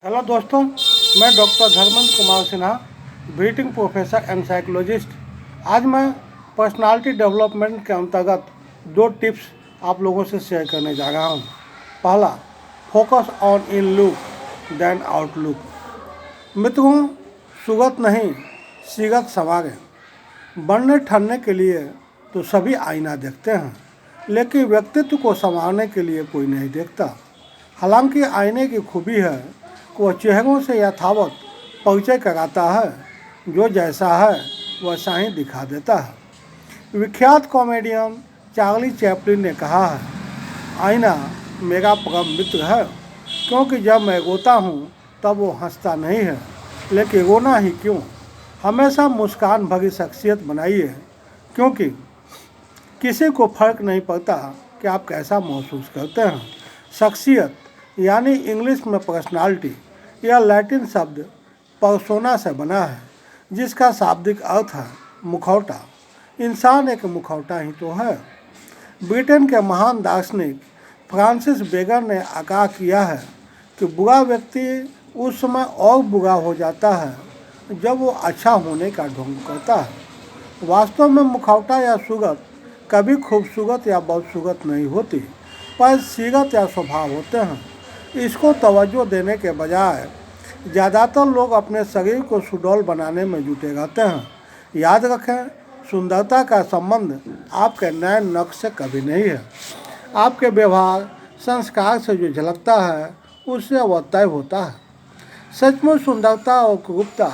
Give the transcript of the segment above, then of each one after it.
Hello दोस्तों, मैं doctor Dharmendra Kumar Sinha, visiting professor and psychologist. आज मैं पर्सनालिटी डेवलपमेंट के अंतर्गत 2 टिप्स आप लोगों से शेयर करने जा रहा हूँ। पहला, focus on in look then outlook. मित्रों, सुगत नहीं सीगत संवारे। बनने ठहरने के लिए तो सभी आईना देखते हैं, लेकिन व्यक्तित्व को संवारने के लिए कोई नहीं देखता। हालांकि आईने की खूबी है कि वह चेहरों से यथावत परिचय कराता है, जो जैसा है वैसा ही दिखा देता है। विख्यात कॉमेडियन चार्ली चैपलिन ने कहा है, आईना मेरा परम मित्र है, क्योंकि जब मैं रोता हूँ तब वो हंसता नहीं है, लेकिन रोना ही क्यों। हमेशा मुस्कान भरी शख्सियत बनाइए, क्योंकि किसी को फर्क नहीं पड़ता कि आप कैसा महसूस करते हैं। शख्सियत यानी इंग्लिश में पर्सनालिटी, यह लैटिन शब्द पर्सोना से बना है, जिसका शाब्दिक अर्थ है मुखौटा। इंसान एक मुखौटा ही तो है। ब्रिटेन के महान दार्शनिक फ्रांसिस बेकन ने आगाह किया है कि बुरा व्यक्ति उस समय और बुरा हो जाता है जब वो अच्छा होने का ढोंग करता है। वास्तव में मुखौटा या सुगत कभी खूबसूरत या बदसूरत नहीं होती, पर सीरत या स्वभाव होते हैं। इसको तवज्जो देने के बजाय ज़्यादातर लोग अपने शरीर को सुडौल बनाने में जुटे रहते हैं। याद रखें, सुंदरता का संबंध आपके नए नक्श से कभी नहीं है। आपके व्यवहार संस्कार से जो झलकता है, उससे वह तय होता है। सचमुच सुंदरता और क्रूरता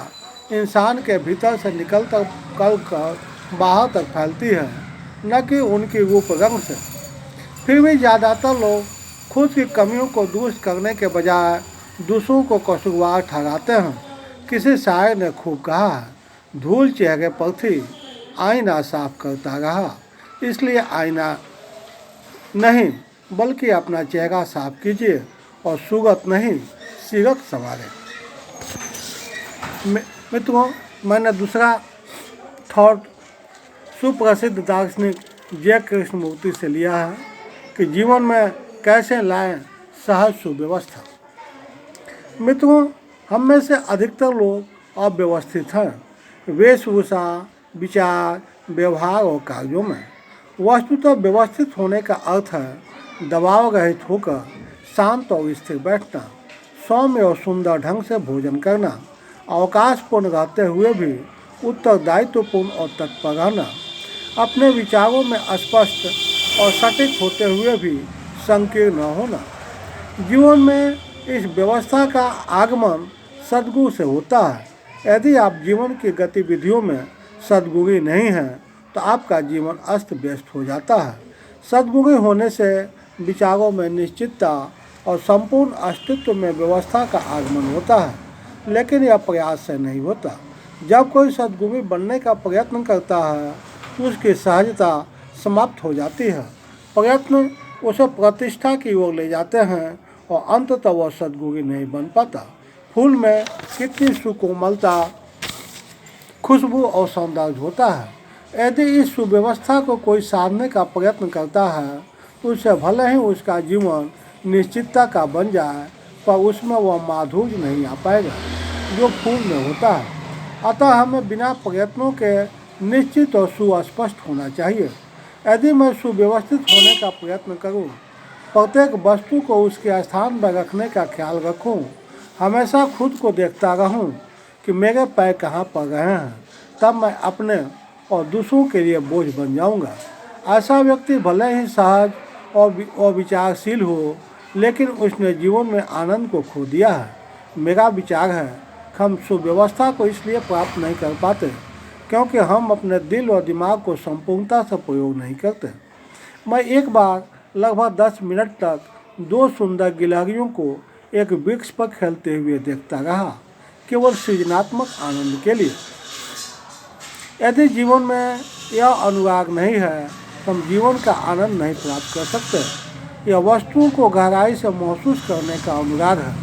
इंसान के भीतर से निकल कर बाहर तक फैलती है, न कि उनकी रूप रंग से। फिर भी ज़्यादातर लोग खुद की कमियों को दुरुस्त करने के बजाय दूसरों को कसूरवार ठहराते हैं। किसी शायर ने खूब कहा है, धूल चेहरे पर थी, आईना साफ करता रहा। इसलिए आईना नहीं बल्कि अपना चेहरा साफ कीजिए और सुगत नहीं सीरत संवारें। मित्रों, मैंने दूसरा थॉट सुप्रसिद्ध दार्शनिक जय कृष्णमूर्ति से लिया है कि जीवन में कैसे लाएं सहज सुव्यवस्था। मित्रों, हम में से अधिकतर लोग अव्यवस्थित हैं, वेशभूषा, विचार, व्यवहार और कार्यों में। वस्तुतः व्यवस्थित होने का अर्थ है दबाव रहित होकर शांत और स्थिर बैठना, सौम्य और सुंदर ढंग से भोजन करना, अवकाशपूर्ण रहते हुए भी उत्तरदायित्वपूर्ण और तत्पर रहना, अपने विचारों में स्पष्ट और सटीक होते हुए भी संकीर्ण न होना। जीवन में इस व्यवस्था का आगमन सद्गुरु से होता है। यदि आप जीवन की गतिविधियों में सद्गुरु नहीं हैं, तो आपका जीवन अस्त व्यस्त हो जाता है। सद्गुरु होने से विचारों में निश्चितता और संपूर्ण अस्तित्व में व्यवस्था का आगमन होता है, लेकिन यह प्रयास से नहीं होता। जब कोई सद्गुरु बनने का प्रयत्न करता है, तो उसकी सहजता समाप्त हो जाती है। प्रयत्न उसे प्रतिष्ठा की ओर ले जाते हैं और अंततः वह सद्गुरु नहीं बन पाता। फूल में कितनी सुकोमलता, खुशबू और सौंदर्य होता है। यदि इस सुव्यवस्था को कोई साधने का प्रयत्न करता है, तो उससे भले ही उसका जीवन निश्चितता का बन जाए, पर उसमें वह माधुर्य नहीं आ पाएगा जो फूल में होता है। अतः हमें बिना प्रयत्नों के निश्चित और सुस्पष्ट होना चाहिए। यदि मैं सुव्यवस्थित होने का प्रयत्न करूं, प्रत्येक वस्तु को उसके स्थान पर रखने का ख्याल रखूं, हमेशा खुद को देखता रहूं कि मेरे पैर कहाँ पड़ रहे हैं, तब मैं अपने और दूसरों के लिए बोझ बन जाऊंगा। ऐसा व्यक्ति भले ही सहज और विचारशील हो, लेकिन उसने जीवन में आनंद को खो दिया है। मेरा विचार है कि हम सुव्यवस्था को इसलिए प्राप्त नहीं कर पाते क्योंकि हम अपने दिल और दिमाग को संपूर्णता से प्रयोग नहीं करते। मैं एक बार लगभग 10 मिनट तक 2 सुंदर गिलहरियों को एक वृक्ष पर खेलते हुए देखता रहा, केवल सृजनात्मक आनंद के लिए। यदि जीवन में यह अनुराग नहीं है, तो हम जीवन का आनंद नहीं प्राप्त कर सकते। यह वस्तुओं को गहराई से महसूस करने का अनुराग है।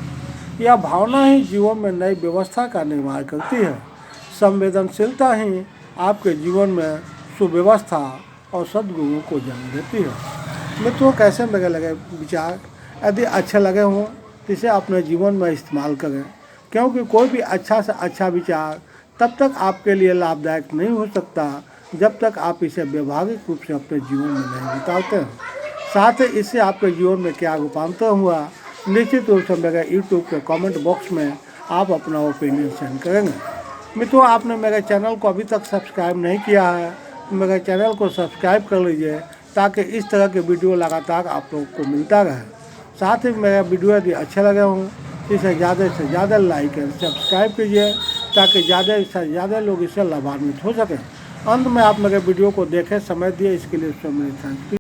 यह भावना ही जीवन में नई व्यवस्था का निर्माण करती है। संवेदनशीलता ही आपके जीवन में सुव्यवस्था और सद्गुणों को जन्म देती है। मित्रों, कैसे मेरे लगे विचार? यदि अच्छे लगे हों तो इसे अपने जीवन में इस्तेमाल करें, क्योंकि कोई भी अच्छा से अच्छा विचार तब तक आपके लिए लाभदायक नहीं हो सकता जब तक आप इसे व्यवहारिक रूप से अपने जीवन में नहीं उतारते हैं। साथ ही इससे आपके जीवन में क्या रूपांतर हुआ, निश्चित रूप से मेरे यूट्यूब के कमेंट बॉक्स में आप अपना ओपिनियन सेंड करेंगे। मित्रों, आपने मेरे चैनल को अभी तक सब्सक्राइब नहीं किया है तो मेरे चैनल को सब्सक्राइब कर लीजिए, ताकि इस तरह के वीडियो लगातार आप लोगों को मिलता रहे। साथ ही मेरा वीडियो यदि अच्छे लगे हों तो इसे ज़्यादा से ज़्यादा लाइक और सब्सक्राइब कीजिए, ताकि ज़्यादा से ज़्यादा लोग इससे लाभान्वित हो सकें। अंत में आप मेरे वीडियो को देखें, समय दिए, इसके लिए मेरे थैंक यू।